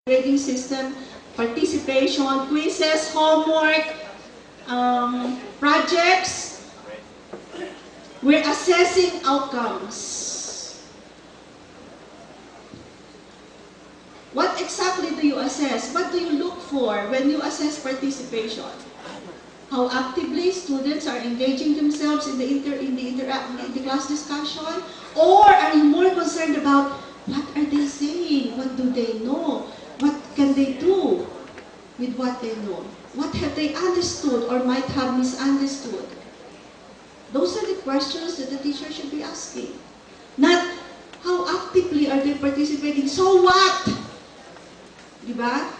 grading system, participation, quizzes, homework, projects. We're assessing outcomes. What exactly do you assess? What do you look for when you assess participation? How actively students are engaging themselves in the class discussion? Or are you more concerned about what are they saying? What do they know? What can they do with what they know? What have they understood or might have misunderstood? Those are the questions that the teacher should be asking. Not how actively are they participating. So what? Diba?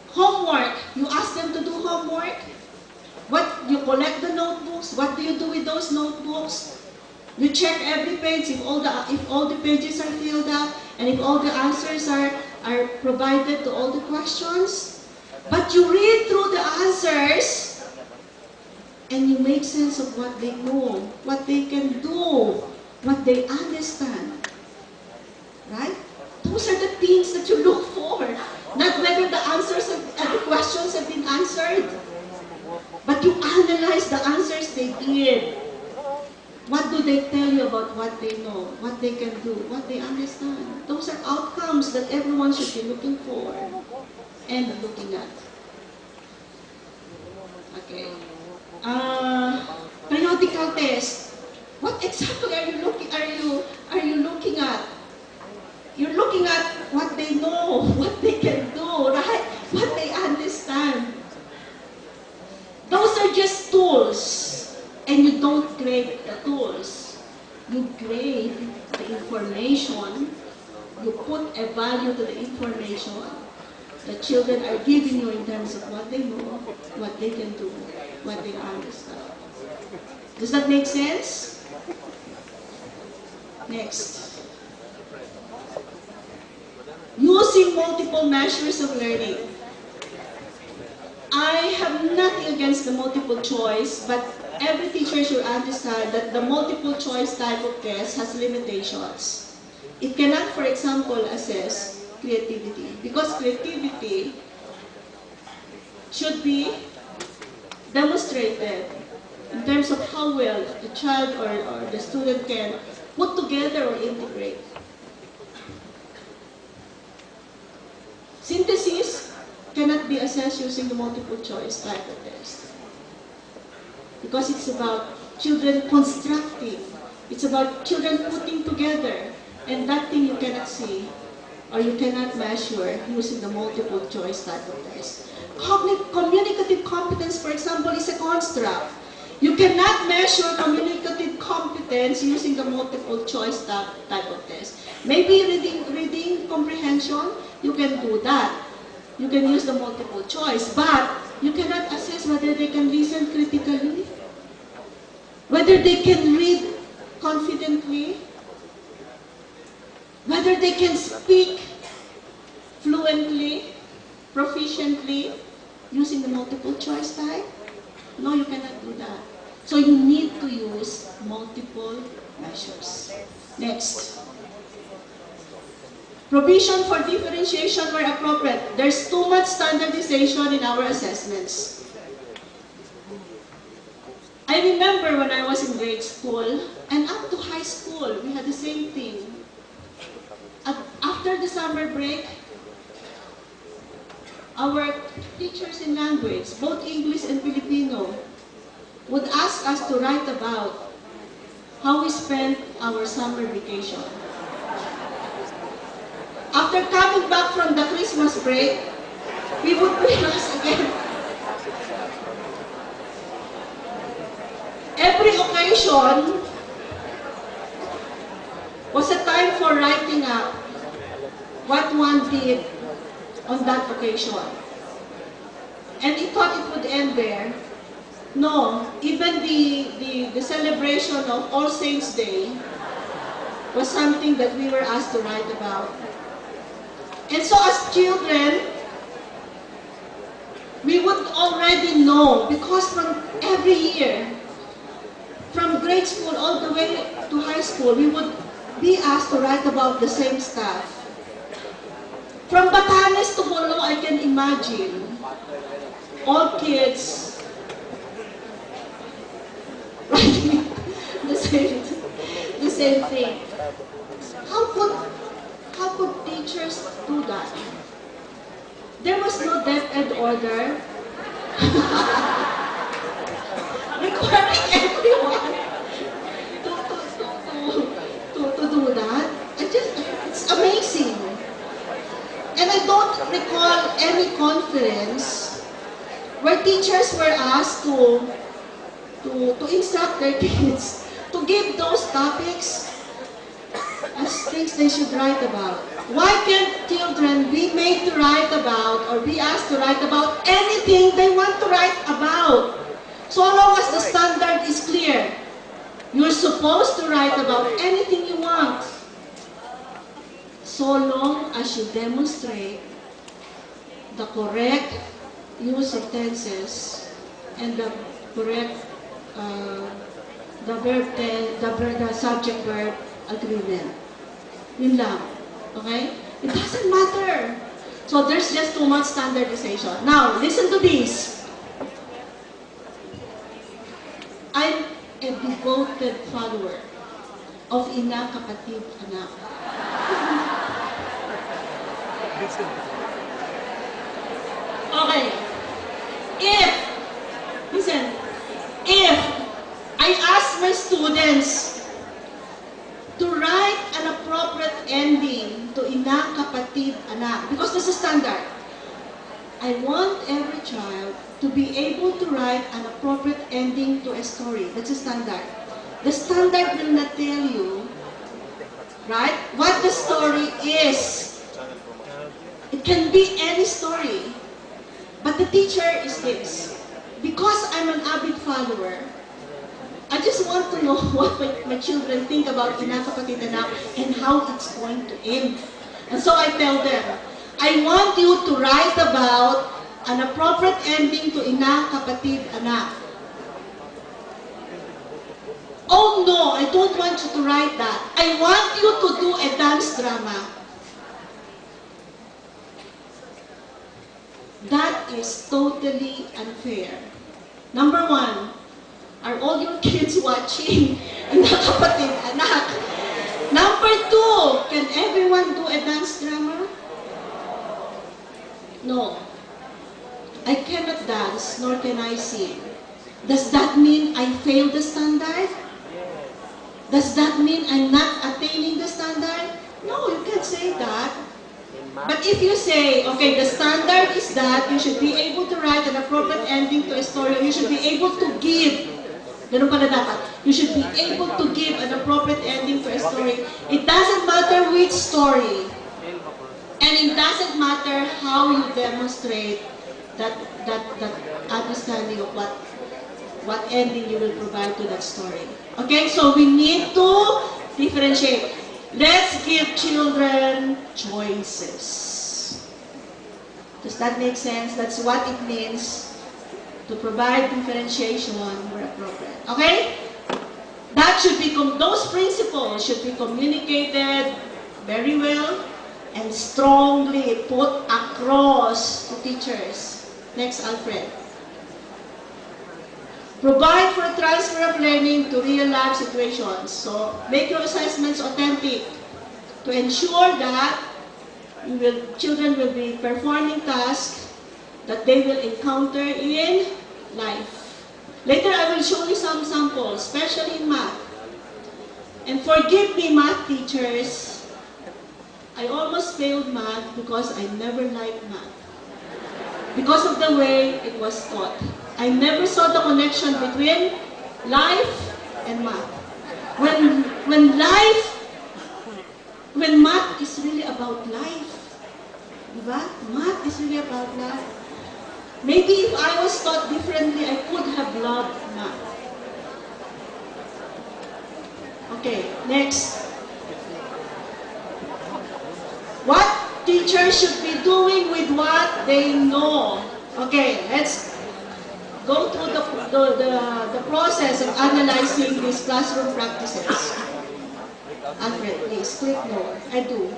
Homework. You ask them to do homework. You collect the notebooks. What do you do with those notebooks? You check every page if all the pages are filled up and if all the answers are provided to all the questions. But you read through the answers and you make sense of what they know, what they can do, what they understand. Right? Those are the things that you look for. Not whether the answers and the questions have been answered, but you analyze the answers they give. What do they tell you about what they know, what they can do, what they understand? Those are outcomes that everyone should be looking for and looking at. Okay. Periodical test. What exactly are you looking at? You're looking at what they know, what they can do, right? What they understand. Those are just tools. And you don't grade the tools. You grade the information. You put a value to the information that children are giving you in terms of what they know, what they can do, what they understand. Does that make sense? Next. Using multiple measures of learning. I have nothing against the multiple choice, but every teacher should understand that the multiple choice type of test has limitations. It cannot, for example, assess creativity, because creativity should be demonstrated in terms of how well the child or the student can put together or integrate. Synthesis cannot be assessed using the multiple choice type of test, because it's about children constructing, it's about children putting together, and that thing you cannot see or you cannot measure using the multiple choice type of test. Communicative competence, for example, is a construct. You cannot measure communicative competence using the multiple choice type of test. Maybe reading comprehension, you can do that. You can use the multiple choice, but you cannot assess whether they can listen critically, whether they can read confidently, whether they can speak fluently, proficiently, using the multiple choice type. No, you cannot do that. So you need to use multiple measures. Next. Provision for differentiation where appropriate. There's too much standardization in our assessments. I remember when I was in grade school and up to high school, we had the same thing. After the summer break, our teachers in language, both English and Filipino, would ask us to write about how we spent our summer vacation. After coming back from the Christmas break, we would bring us again. Every occasion was a time for writing up what one did on that occasion. And we thought it would end there. No, even the celebration of All Saints' Day was something that we were asked to write about. And so as children, we would already know, because from every year, from grade school all the way to high school, we would be asked to write about the same stuff. From Batanes to Molo, I can imagine all kids writing the same thing. How could teachers do that? There was no DepEd order requiring everyone to do that. It's amazing. And I don't recall any conference where teachers were asked to instruct their kids to give those topics as things they should write about. Why can't children be made to write about or be asked to write about anything they want to write about? So long as the standard is clear, you're supposed to write about anything you want. So long as you demonstrate the correct use of tenses and the correct the subject-verb agreement. Yun lang. Okay? It doesn't matter. So there's just too much standardization. Now, listen to this. I'm a devoted follower of ina, kapatid, anak. Okay. If I ask my students to write an appropriate ending to ina, kapatid, anak, because this is standard, I want every child to be able to write an appropriate ending to a story. That's a standard. The standard will not tell you, right, what the story is. It can be any story. But the teacher is this. Because I'm an avid follower, I just want to know what my children think about ina, kapatid, anak and how it's going to end. And so I tell them, I want you to write about an appropriate ending to ina, kapatid, anak. Oh no, I don't want you to write that. I want you to do a dance drama. That is totally unfair. Number one, are all your kids watching ina, kapatid, anak? Number two, can everyone do a dance drama? No. I cannot dance, nor can I sing. Does that mean I failed the standard? Does that mean I'm not attaining the standard? No, you can't say that. But if you say, okay, the standard is that you should be able to write an appropriate ending to a story, you should be able to give, ganun pala dapat, you should be able to give an appropriate ending to a story. It doesn't matter which story. And it doesn't matter how you demonstrate that understanding of what ending you will provide to that story. Okay, so we need to differentiate. Let's give children choices. Does that make sense? That's what it means to provide differentiation where appropriate. Okay? That should be, those principles should be communicated very well and strongly put across to teachers. Next, Alfred. Provide for transfer of learning to real-life situations. So, make your assessments authentic to ensure that children will be performing tasks that they will encounter in life. Later, I will show you some samples, especially in math. And forgive me, math teachers, I almost failed math because I never liked math. Because of the way it was taught. I never saw the connection between life and math. When math is really about life, diba? Math is really about life. Maybe if I was taught differently, I could have loved math. Okay, next. What teachers should be doing with what they know? Okay, let's go through the process of analyzing these classroom practices. Alfred, please, click no. I do.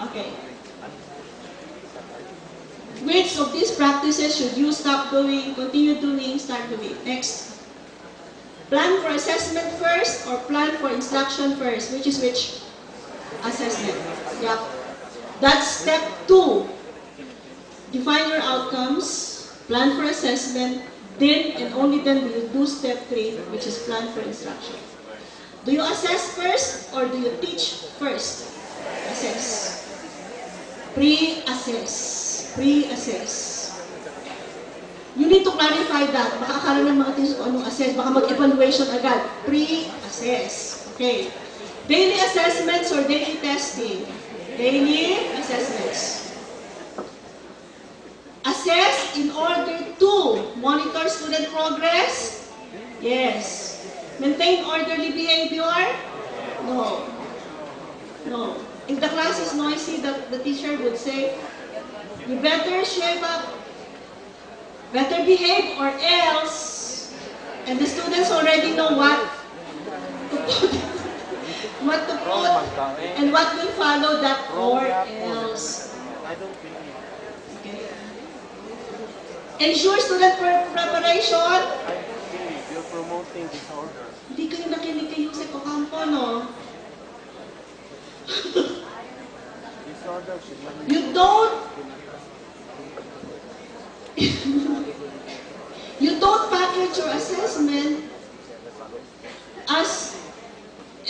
Okay. Which of these practices should you stop doing, continue doing, start doing? Next. Plan for assessment first or plan for instruction first? Which is which? Assessment. Yep. That's step 2. Define your outcomes, plan for assessment, then and only then do you do step 3, which is plan for instruction. Do you assess first or do you teach first? Assess. Pre-assess. Pre-assess. You need to clarify that. Baka akala ng mga teachers kung anong assess, baka mag-evaluation agad. Pre-assess. Okay. Daily assessments or daily testing? Daily assessments. Assess in order to monitor student progress? Yes. Maintain orderly behavior? No. No. If the class is noisy, the teacher would say, you better shape up, better behave or else. And the students already know what to put, and what will follow that or else. Okay. Ensure student preparation. You're promoting disorder. Hindi kayo nakinig kay Jose Ocampo, no? Disorder should not be. You don't package your assessment as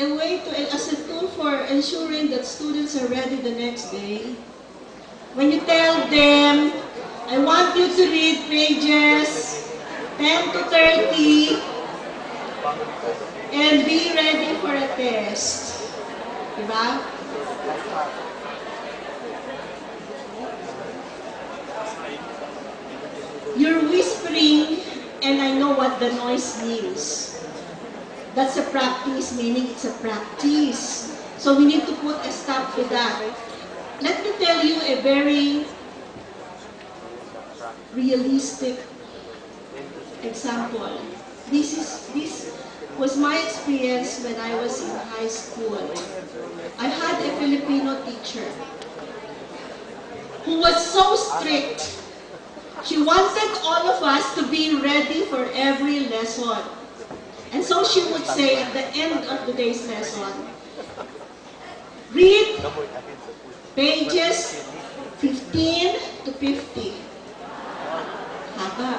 a tool for ensuring that students are ready the next day. When you tell them, I want you to read pages 10 to 30 and be ready for a test. Diba? You're whispering, and I know what the noise means. That's a practice, meaning it's a practice. So we need to put a stop to that. Let me tell you a very realistic example. This was my experience when I was in high school. I had a Filipino teacher who was so strict. She wanted all of us to be ready for every lesson. And so she would say at the end of the day's lesson, read pages 15 to 50. Haba.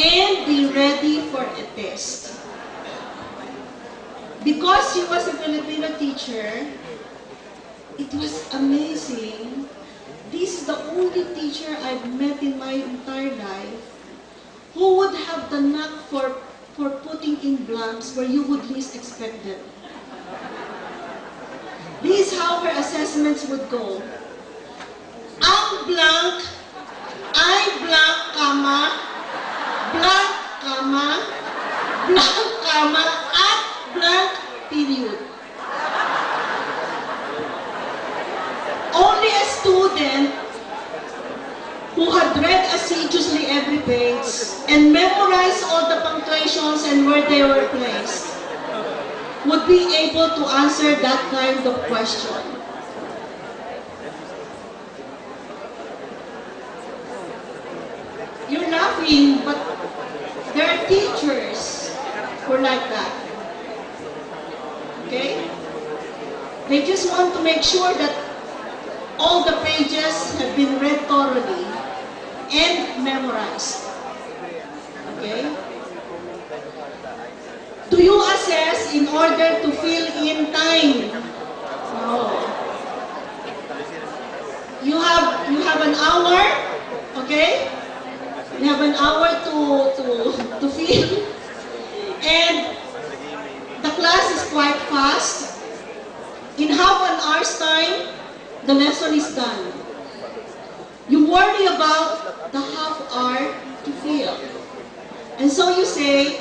And be ready for a test. Because she was a Filipino teacher, it was amazing. This is the only teacher I've met in my entire life who would have the knack for putting in blanks where you would least expect them. This is how her assessments would go. Ang blank, ay blank, comma, blank, comma, blank, comma, at blank, period. Only a student who had read assiduously every page and memorized all the punctuations and where they were placed would be able to answer that kind of question. You're laughing, but there are teachers who are like that. Okay? They just want to make sure that all the pages have been read thoroughly and memorized. Okay? Do you assess in order to fill in time? No. You have an hour, okay? You have an hour to fill, and the class is quite fast. In half an hour's time, the lesson is done. You worry about the half hour to fill. And so you say,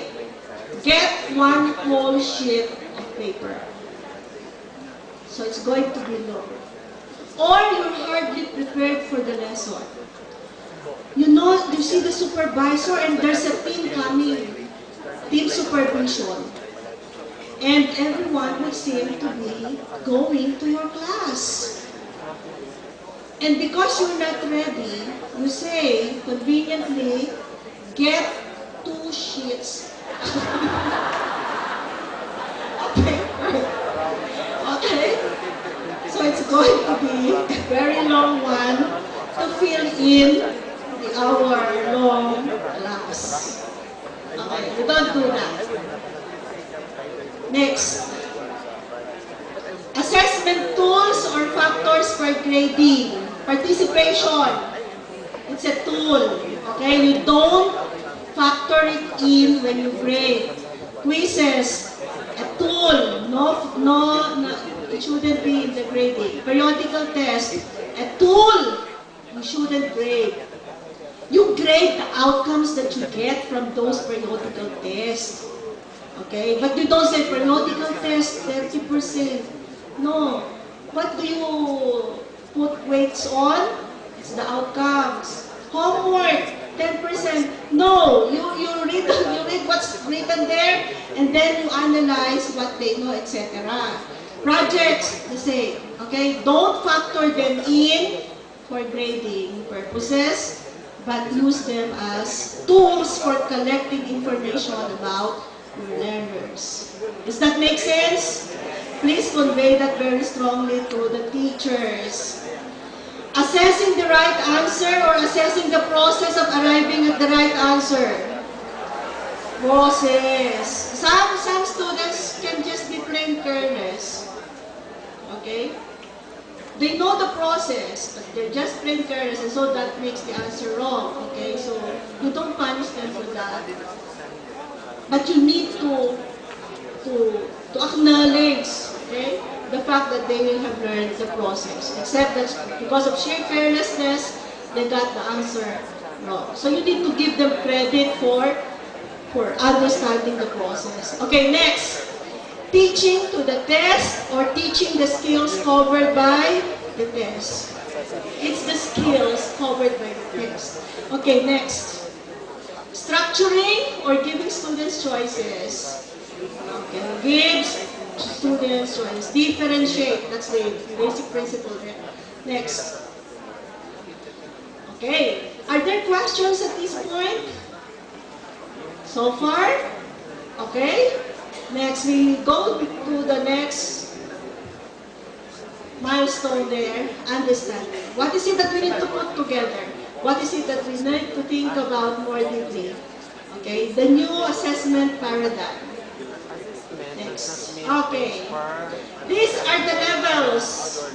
get one whole sheet of paper. So it's going to be long. Or you're hardly prepared for the lesson. You know, you see the supervisor and there's a team coming, team supervision. And everyone would seem to be going to your class. And because you're not ready, you say, conveniently, get 2 sheets. Okay, okay. So it's going to be a very long one to fill in the hour-long class. Okay, we don't do that. Next. Assessment tools or factors for grading. Participation. It's a tool. Okay, you don't factor it in when you grade. Quizzes, a tool. No, it shouldn't be in the grading. Periodical test, a tool. You shouldn't grade. You grade the outcomes that you get from those periodical tests. Okay, but you don't say periodical test 30%. No. What do you put weights on? It's the outcomes. Homework, 10%. No. You read what's written there, and then you analyze what they know, etc. Projects, the same. Okay? Don't factor them in for grading purposes, but use them as tools for collecting information about your learners. Does that make sense? Please convey that very strongly to the teachers. Assessing the right answer or assessing the process of arriving at the right answer. Process. Some students can just be plain careless. Okay? They know the process, but they're just plain careless, and so that makes the answer wrong. Okay? So you don't punish them for that. But you need to acknowledge, okay, the fact that they will have learned the process. Except that because of sheer carelessness, they got the answer wrong. So you need to give them credit for understanding the process. Okay, next. Teaching to the test or teaching the skills covered by the test. It's the skills covered by the test. Okay, next. Structuring or giving students choices. Okay, gives students choice. Differentiate, that's the basic principle there. Next. Okay, are there questions at this point? So far? Okay. Next, we go to the next milestone there, understanding. What is it that we need to put together? What is it that we need to think about more deeply? Okay, the new assessment paradigm. Next. Okay. These are the levels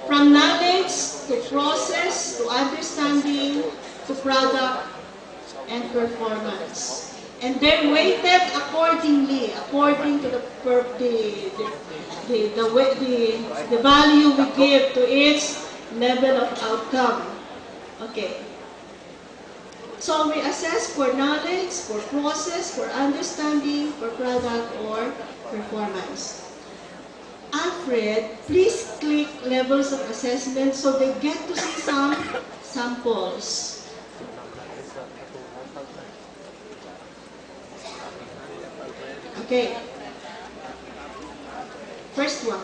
from knowledge to process to understanding to product and performance. And they're weighted accordingly, according to the value we give to each level of outcome. Okay. So we assess for knowledge, for process, for understanding, for product, or performance. Alfred, please click levels of assessment so they get to see some samples. Okay. First one.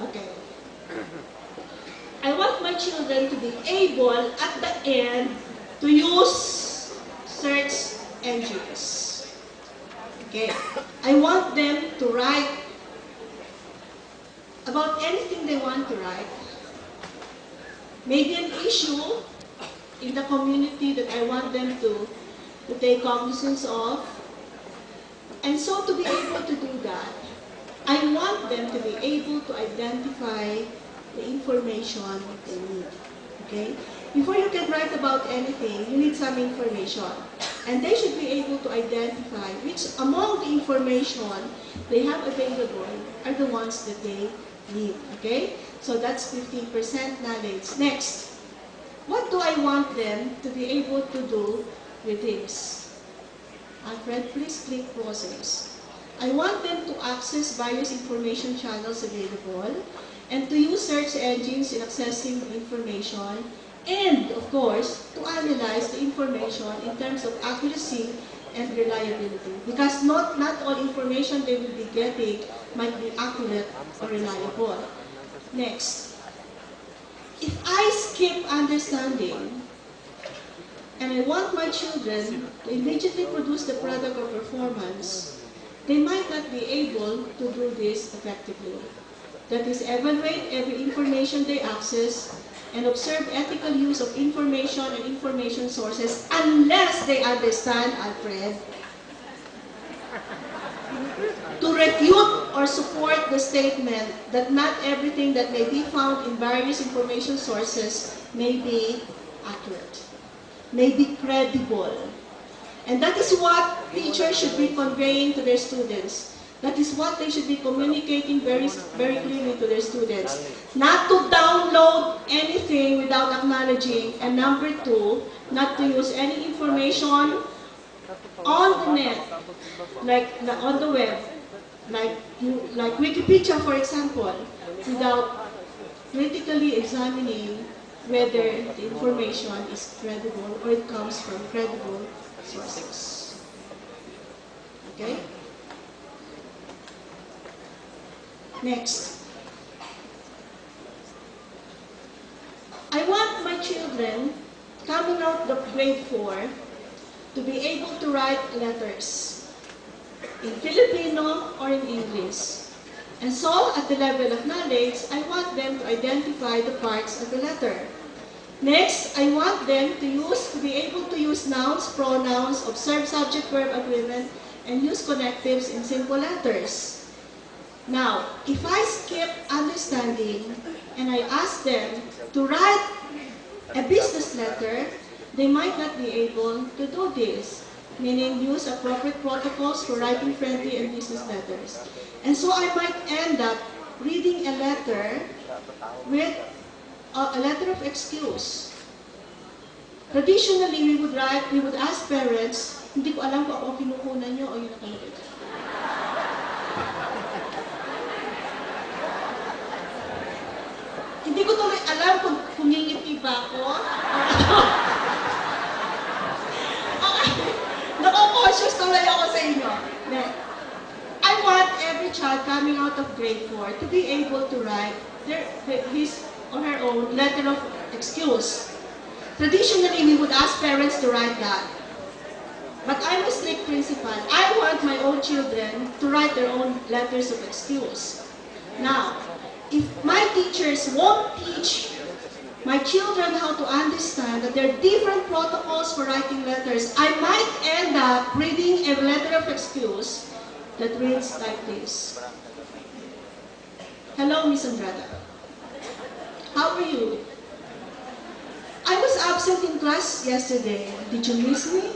Okay. I want my children to be able at the end to use search engines. Okay. I want them to write about anything they want to write. Maybe an issue in the community that I want them to take cognizance of. And so to be able to do that, I want them to be able to identify the information they need. Okay? Before you can write about anything, you need some information. And they should be able to identify which among the information they have available are the ones that they need. Okay? So that's 15% knowledge. Next, what do I want them to be able to do with this? Alfred, please click process. I want them to access various information channels available and to use search engines in accessing the information, and, of course, to analyze the information in terms of accuracy and reliability. Because not all information they will be getting might be accurate or reliable. Next, if I skip understanding and I want my children to immediately produce the product or performance, they might not be able to do this effectively. That is, evaluate every information they access and observe ethical use of information and information sources unless they understand, Alfred, to refute or support the statement that not everything that may be found in various information sources may be accurate, may be credible. And that is what teachers should be conveying to their students. That is what they should be communicating very clearly to their students. Not to download anything without acknowledging. And number two, not to use any information on the net, like on the web, like Wikipedia, for example, without critically examining whether the information is credible or it comes from credible sources. Okay? Next. I want my children coming out of grade 4 to be able to write letters in Filipino or in English. And so, at the level of knowledge, I want them to identify the parts of the letter. Next, I want them to be able to use nouns, pronouns, observe subject-verb agreement, and use connectives in simple letters. Now, if I skip understanding and I ask them to write a business letter, they might not be able to do this, meaning use appropriate protocols for writing friendly and business letters. And so I might end up reading a letter with a letter of excuse. Traditionally, we would ask parents, hindi ko alam kung ako kinukunan nyo o yun nakalagay. Hindi ko tuloy alam kung ngingiti ba ako. Okay. Nako-conscious tuloy ako sa inyo. I want every child coming out of grade 4 to be able to write his or her own letter of excuse. Traditionally, we would ask parents to write that. But I'm a strict principal. I want my own children to write their own letters of excuse. Now, if my teachers won't teach my children how to understand that there are different protocols for writing letters, I might end up reading a letter of excuse that reads like this. Hello, Miss Andrada. How are you? I was absent in class yesterday. Did you miss me?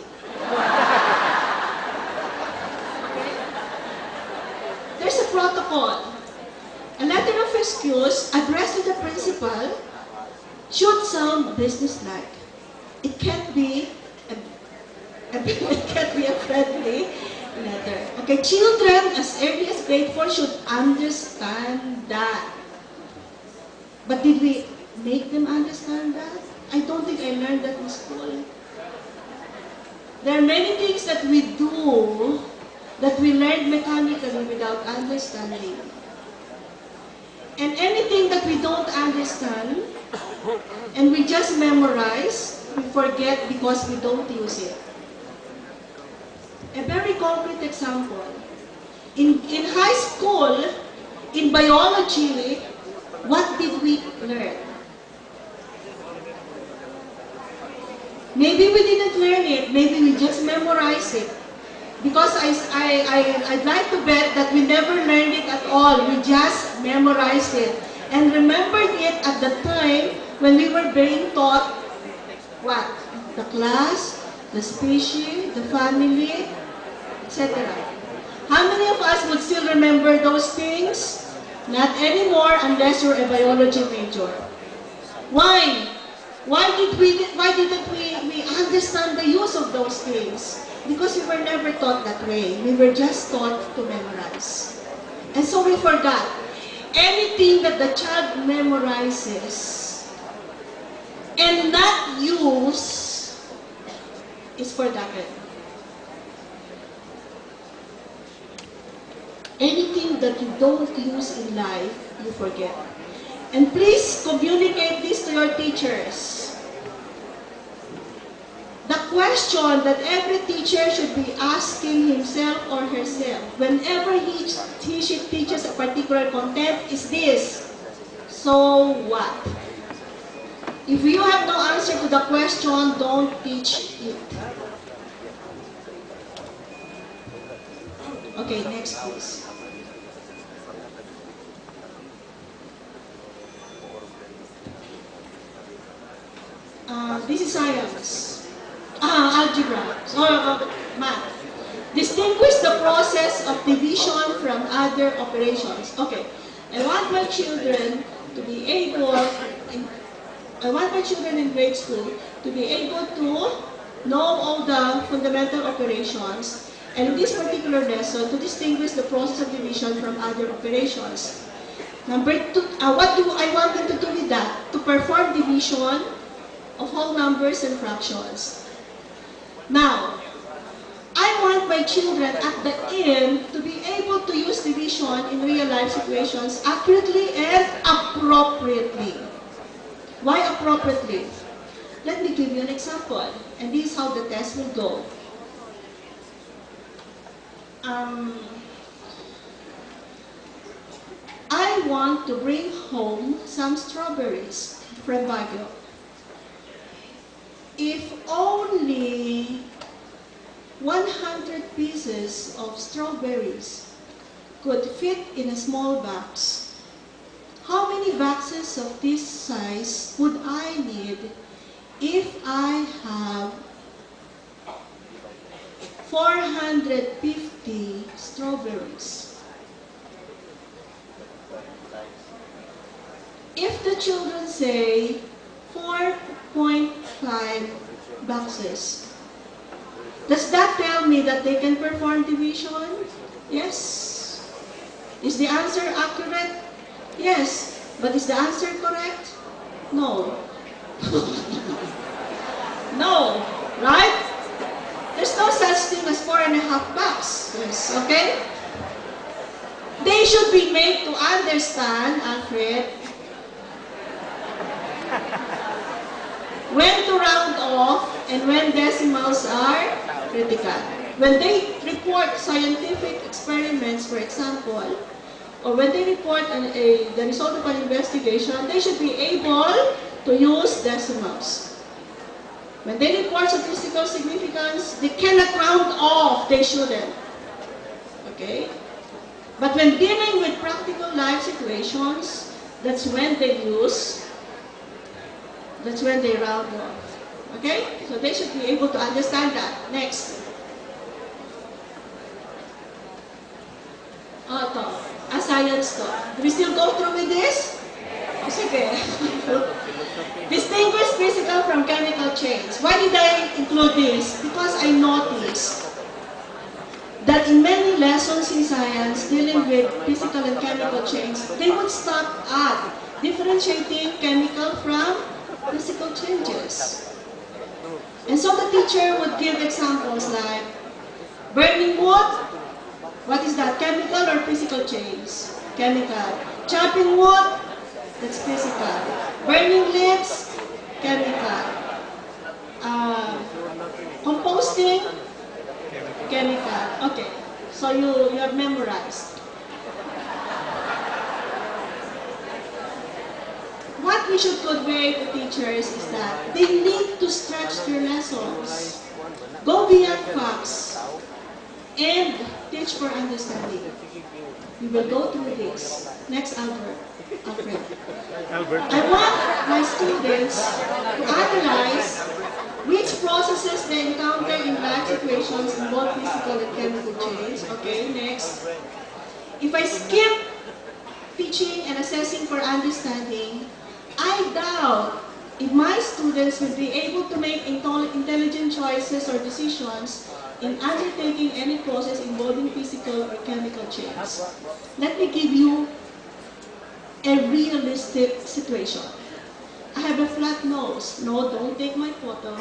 There's a protocol. A letter of excuse addressed to the principal should sound businesslike. It can't be a friendly letter. Okay, children as early as grade 4 should understand that. But did we make them understand that? I don't think I learned that in school. There are many things that we do that we learn mechanically without understanding. And anything that we don't understand and we just memorize, we forget because we don't use it. A very concrete example. In high school, in biology, what did we learn? Maybe we didn't learn it, maybe we just memorized it. Because I'd like to bet that we never learned it at all. We just memorized it. And remembered it at the time when we were being taught what? The class, the species, the family, etc. How many of us would still remember those things? Not anymore unless you're a biology major. Why? Why didn't we understand the use of those things? Because we were never taught that way. We were just taught to memorize. And so we forgot. Anything that the child memorizes and not use is forgotten. Anything that you don't use in life, you forget. And please communicate this to your teachers. The question that every teacher should be asking himself or herself whenever she teaches a particular content is this: so what? If you have no answer to the question, don't teach it. Okay, next please. This is science. Algebra, or math. Distinguish the process of division from other operations. Okay, I want my children to be able, I want my children in grade school to be able to know all the fundamental operations, and in this particular lesson, to distinguish the process of division from other operations. Number two, what do I want them to do with that? To perform division of whole numbers and fractions. Now, I want my children at the end to be able to use division in real life situations accurately and appropriately. Why appropriately? Let me give you an example, and this is how the test will go. I want to bring home some strawberries from Baguio. If only 100 pieces of strawberries could fit in a small box, how many boxes of this size would I need if I have 450 strawberries? If the children say 4.5 boxes, does that tell me that they can perform division? Yes. Is the answer accurate? Yes. But is the answer correct? No. No. Right? There's no such thing as 4.5 boxes. Okay? They should be made to understand, Alfred, when to round off and when decimals are critical. When they report scientific experiments, for example, or when they report the result of an investigation, they should be able to use decimals. When they report statistical significance, they cannot round off, they shouldn't. Okay? But when dealing with practical life situations, that's when they round off. Okay? So they should be able to understand that. Next. Ito. A science to. Do we still go through with this? Sige. Distinguish physical from chemical chains. Why did I include this? Because I noticed that in many lessons in science dealing with physical and chemical chains, they would stop at differentiating chemical from physical changes. And so the teacher would give examples like burning wood. What is that? Chemical or physical change? Chemical. Chopping wood, that's physical. Burning leaves, chemical. Composting, chemical. Okay, so you have memorized. What we should convey to teachers is that they need to stretch their lessons, go beyond facts, and teach for understanding. We will go through this. Next, Alfred. I want my students to analyze which processes they encounter in life situations involve physical and chemical chains. Okay, next. If I skip teaching and assessing for understanding, I doubt if my students will be able to make intelligent choices or decisions in undertaking any process involving physical or chemical chains. Let me give you a realistic situation. I have a flat nose. No, don't take my photo.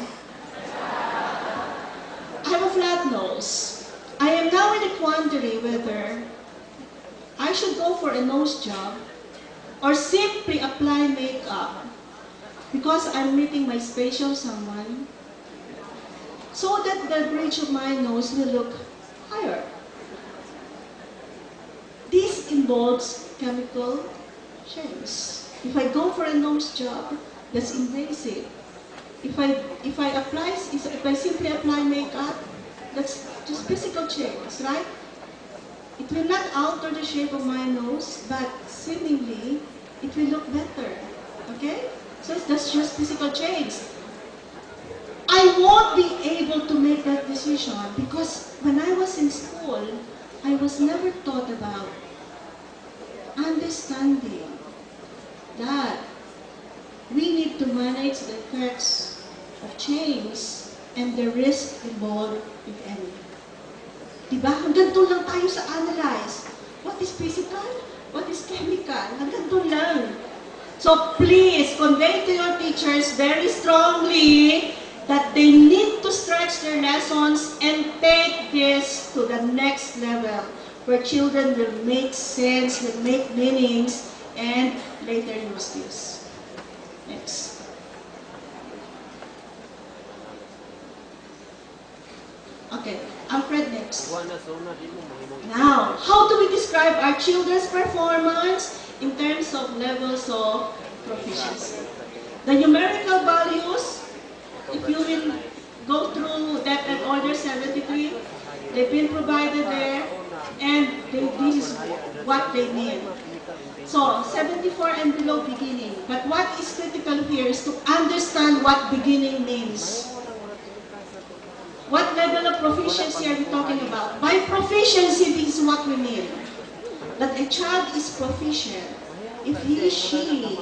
I have a flat nose. I am now in a quandary whether I I should go for a nose job or simply apply makeup because I'm meeting my special someone so that the bridge of my nose will look higher. This involves chemical change. If I go for a nose job, that's invasive. If I simply apply makeup, that's just physical change, right? It will not alter the shape of my nose, but seemingly it will look better. Okay? So that's just physical change. I won't be able to make that decision because when I was in school, I was never taught about understanding that we need to manage the effects of change and the risk involved, if any. Diba? Hanggang doon lang tayo sa analyze. What is physical? What is chemical? Hanggang doon lang. So please, convey to your teachers very strongly that they need to stretch their lessons and take this to the next level where children will make sense, will make meanings, and later use this. Next. Okay, Alfred next. Now, how do we describe our children's performance in terms of levels of proficiency? The numerical values, if you will go through that at order 73, they've been provided there, and this is what they mean. So, 74 and below beginning. But what is critical here is to understand what beginning means. What level of proficiency are we talking about? By proficiency, this is what we mean. That a child is proficient if he, she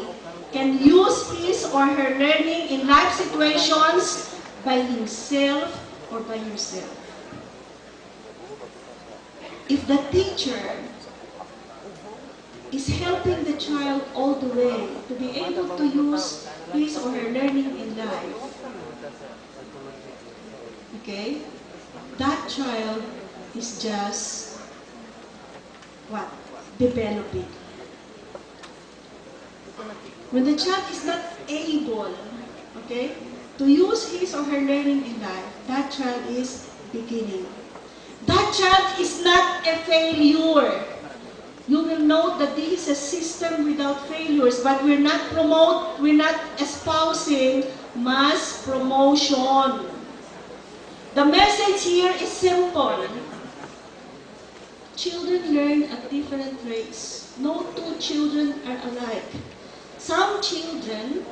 can use his or her learning in life situations by himself or by herself. If the teacher is helping the child all the way to be able to use his or her learning in life, okay, that child is just, what? Developing. When the child is not able, okay, to use his or her learning in life, that child is beginning. That child is not a failure. You will note that this is a system without failures, but we're not espousing mass promotion. The message here is simple. Children learn at different rates. No two children are alike. Some children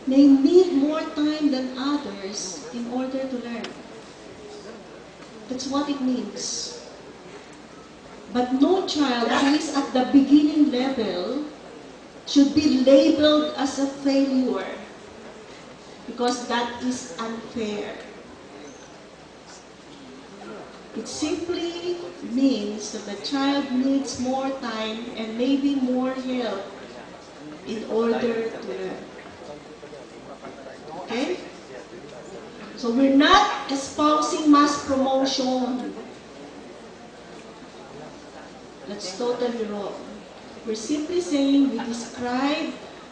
may need more time than others in order to learn. That's what it means. But no child who is at the beginning level should be labeled as a failure, because that is unfair. It simply means that the child needs more time and maybe more help in order to learn. Okay? So we're not espousing mass promotion. That's totally wrong. We're simply saying we describe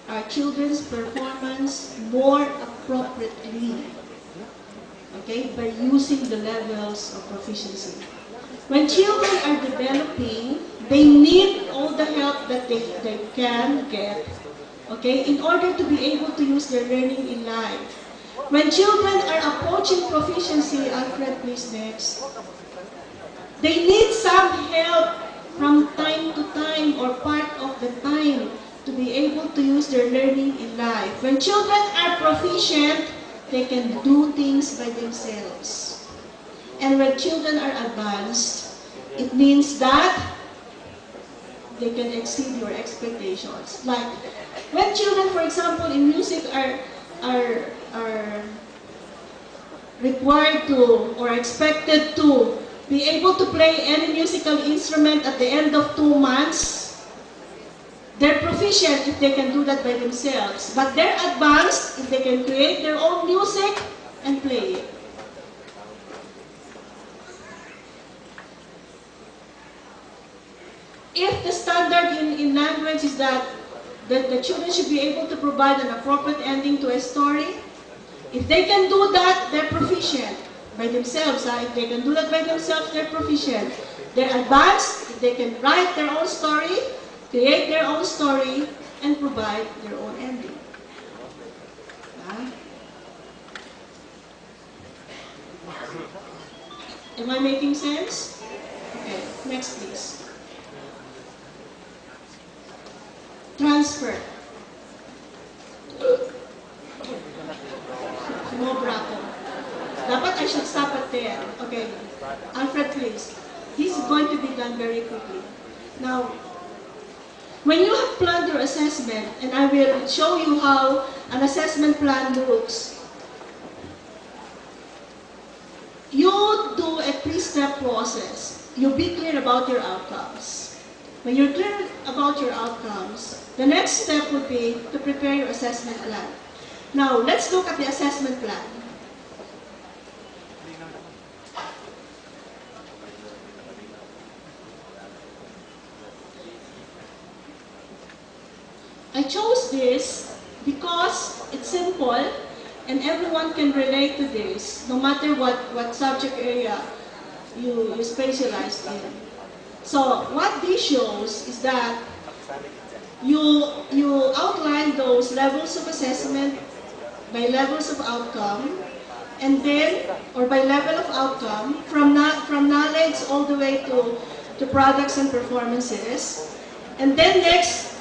our children's performance more appropriately, okay, by using the levels of proficiency. When children are developing, they need all the help that they can get, okay, in order to be able to use their learning in life. When children are approaching proficiency, Alfred, please next, they need some help from time to time or part of the time to be able to use their learning in life. When children are proficient, they can do things by themselves. And when children are advanced, it means that they can exceed your expectations. Like when children, for example, in music are required to or expected to be able to play any musical instrument at the end of 2 months, they're proficient if they can do that by themselves. But they're advanced if they can create their own music and play it. If the standard in language is that the children should be able to provide an appropriate ending to a story, if they can do that, they're proficient by themselves. If they can do that by themselves, they're proficient. They're advanced if they can write their own story, create their own story, and provide their own ending. Am I making sense? Okay, next please. Transfer. Sumobra ako. Dapat I should stop at there. Okay. Alfred, please. This is going to be done very quickly. Now, when you have planned your assessment, and I will show you how an assessment plan looks, you do a three-step process. You be clear about your outcomes. When you're clear about your outcomes, the next step would be to prepare your assessment plan. Now, let's look at the assessment plan. I chose this because it's simple and everyone can relate to this, no matter what subject area you specialize in. So what this shows is that you outline those levels of assessment by levels of outcome, and then, or by level of outcome, from knowledge all the way to products and performances. And then next,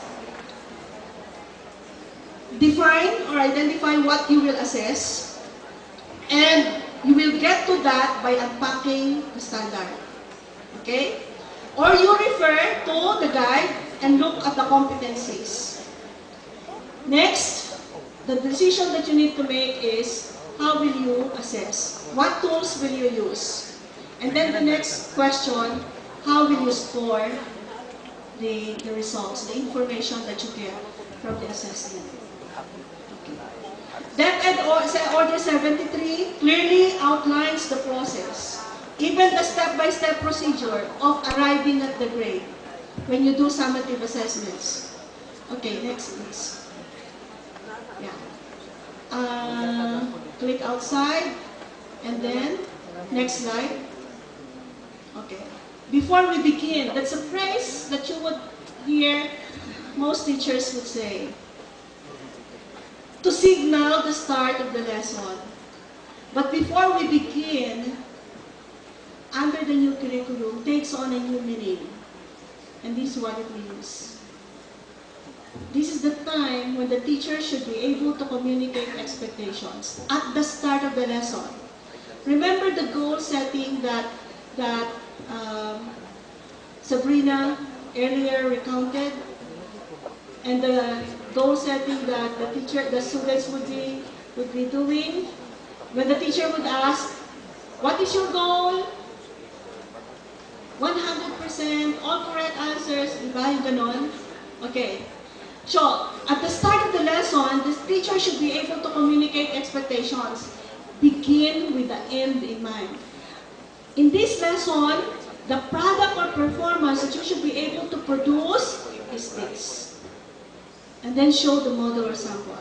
define or identify what you will assess, and you will get to that by unpacking the standard. Okay? Or you refer to the guide and look at the competencies. Next, the decision that you need to make is, how will you assess? What tools will you use? And then the next question, how will you store the results, the information that you get from the assessment? That Order 73 clearly outlines the process, even the step-by-step procedure of arriving at the grade when you do summative assessments. Okay, next please. Yeah. Click outside, and then next slide. Okay. Before we begin, that's a phrase that you would hear most teachers would say, to signal the start of the lesson. But before we begin, under the new curriculum takes on a new meaning. And this is what it means. This is the time when the teacher should be able to communicate expectations at the start of the lesson. Remember the goal setting that Sabrina earlier recounted? And the goal setting that the students would be doing? When the teacher would ask, what is your goal? 100%, all correct answers, diba yung ganon? Okay. So, at the start of the lesson, the teacher should be able to communicate expectations. Begin with the end in mind. In this lesson, the product or performance that you should be able to produce is this. And then show the model or sample.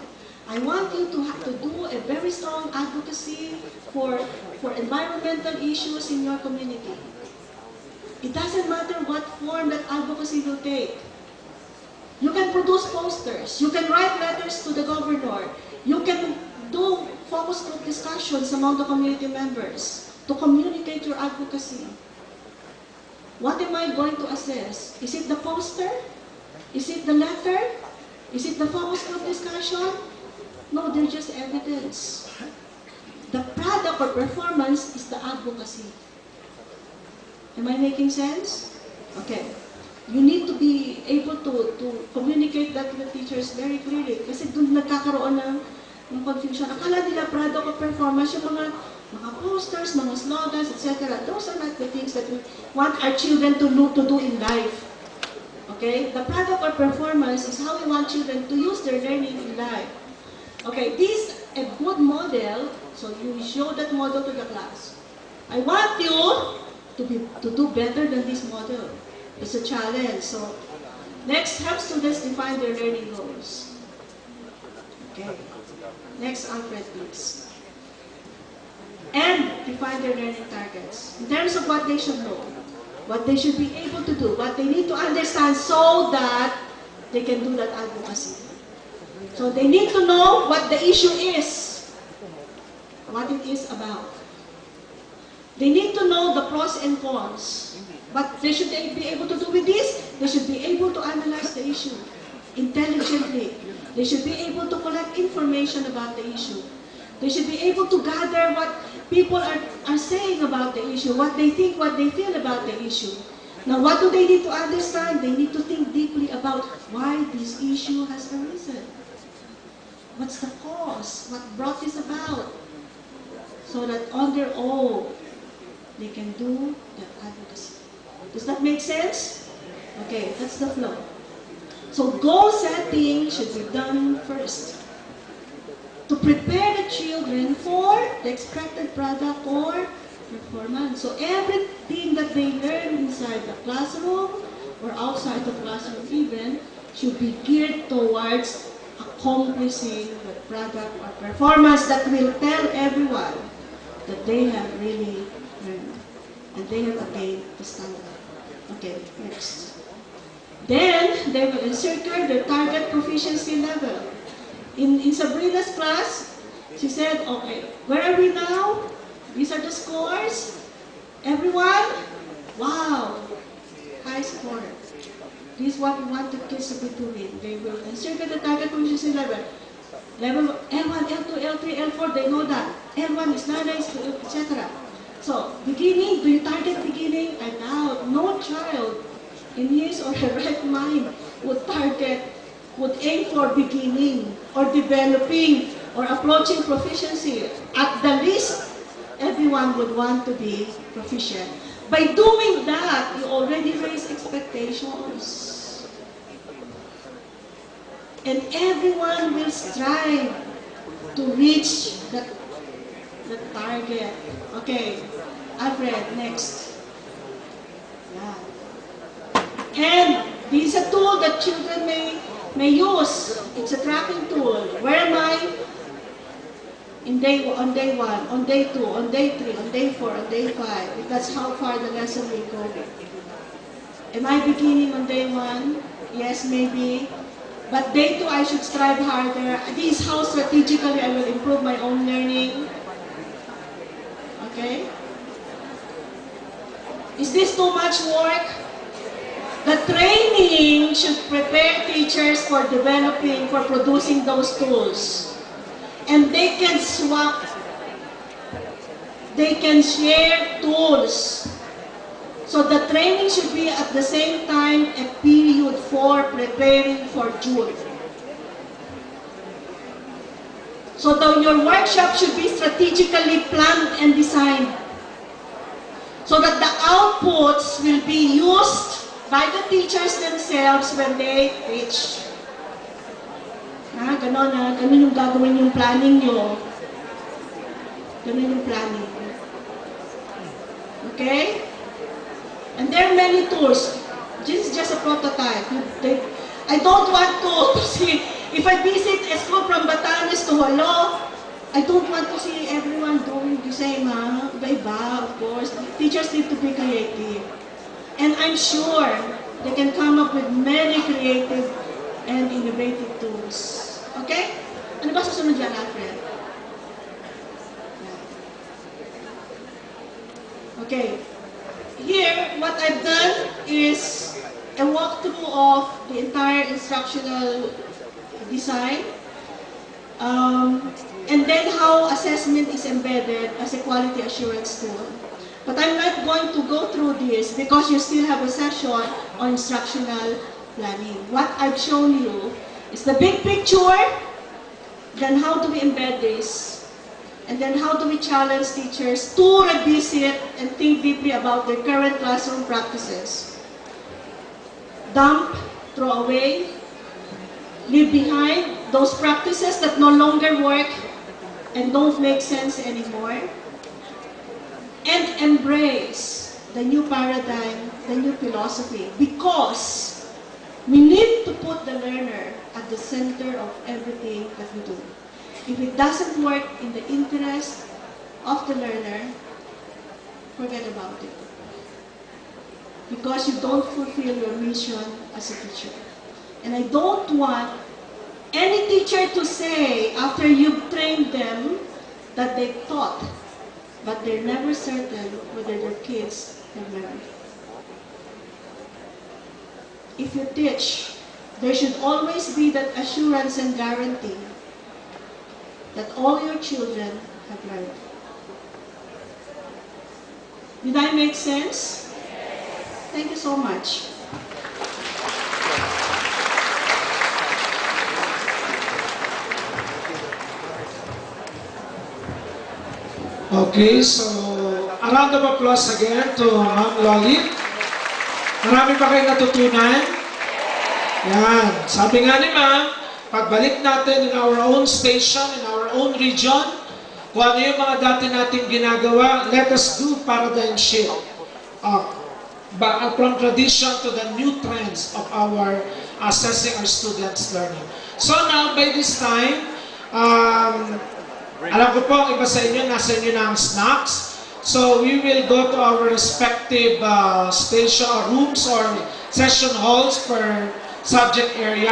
I want you to do a very strong advocacy for environmental issues in your community. It doesn't matter what form that advocacy will take. You can produce posters. You can write letters to the governor. You can do focus group discussions among the community members to communicate your advocacy. What am I going to assess? Is it the poster? Is it the letter? Is it the focus group discussion? No, they're just evidence. The product or performance is the advocacy. Am I making sense? Okay. You need to be able to communicate that to the teachers very clearly. Kasi doon nagkakaroon ng confusion. Akala nila product or performance, yung mga posters, mga slogans, etc. Those are not the things that we want our children to do in life. Okay? The product or performance is how we want children to use their learning in life. Okay, this is a good model, so you show that model to the class. I want you to do better than this model. It's a challenge. So, next, help students define their learning goals. Okay. Next, Alfred, please. And define their learning targets in terms of what they should know, what they should be able to do, what they need to understand so that they can do that advocacy. So they need to know what the issue is, what it is about. They need to know the pros and cons. But they should be able to do with this, they should be able to analyze the issue intelligently. They should be able to collect information about the issue. They should be able to gather what people are saying about the issue, what they think, what they feel about the issue. Now, what do they need to understand? They need to think deeply about why this issue has arisen. What's the cause? What brought this about? So that on their own, they can do that advocacy. Does that make sense? Okay, that's the flow. So goal setting should be done first to prepare the children for the expected product or performance. So everything that they learn inside the classroom or outside the classroom even should be geared towards accomplishing the product or performance that will tell everyone that they have really learned and they have attained the standard. Okay, next. Then they will encircle the target proficiency level. In Sabrina's class, she said, okay, where are we now? These are the scores. Everyone? Wow, high score. This is what we want the kids to be doing. They will encircle the target proficiency level. Level L1, L2, L3, L4, they know that. L1 is not nice, etc. So, beginning, do you target beginning? I doubt no child in his or her right mind would aim for beginning or developing or approaching proficiency. At the least, everyone would want to be proficient. By doing that, you already raise expectations. And everyone will strive to reach the target. Okay, Alfred, next. Yeah. And this is a tool that children may use. It's a tracking tool. Where am I? On day 1, on day 2, on day 3, on day 4, on day 5. That's how far the lesson will go. Am I beginning on day 1? Yes, maybe. But day 2, I should strive harder. This is how strategically I will improve my own learning. Okay? Is this too much work? The training should prepare teachers for developing, for producing those tools. And they can swap, they can share tools. So the training should be at the same time a period for preparing for June. So your workshop should be strategically planned and designed so that the outputs will be used by the teachers themselves when they teach. Ganon yung gagawin yung planning nyo. Ganon yung planning. Okay? And there are many tools. This is just a prototype. I don't want to see, if I visit a school from Batanes to Holo, I don't want to see everyone doing the same, iba-iba, of course. Teachers need to be creative. And I'm sure they can come up with many creative and innovative tools. Okay? Ano ba susunod dyan, Alfred? Okay. Here, what I've done is a walkthrough of the entire instructional design. And then how assessment is embedded as a quality assurance tool. But I'm not going to go through this because you still have a session on instructional planning. What I've shown you is the big picture, then how do we embed this, and then how do we challenge teachers to revisit and think deeply about their current classroom practices. Dump, throw away, leave behind those practices that no longer work and don't make sense anymore. And embrace the new paradigm, the new philosophy, because we need to put the learner at the center of everything that we do. If it doesn't work in the interest of the learner, forget about it. Because you don't fulfill your mission as a teacher. And I don't want any teacher to say, after you've trained them, that they taught, but they're never certain whether their kids have learned. If you teach, there should always be that assurance and guarantee that all your children have learned. Did I make sense? Thank you so much. Okay, so a round of applause again to Ma'am Loli. Marami pa kayo natutunan? Yan. Sabi nga ni Ma'am, pagbalik natin in our own station, in our own region, kung ano yung mga dati nating ginagawa, let us do paradigm shift. From tradition to the new trends of our assessing our students' learning. So now, by this time, alam ko po, ang iba sa inyo, nasa inyo na ang snacks. So we will go to our respective station or rooms or session halls per subject area.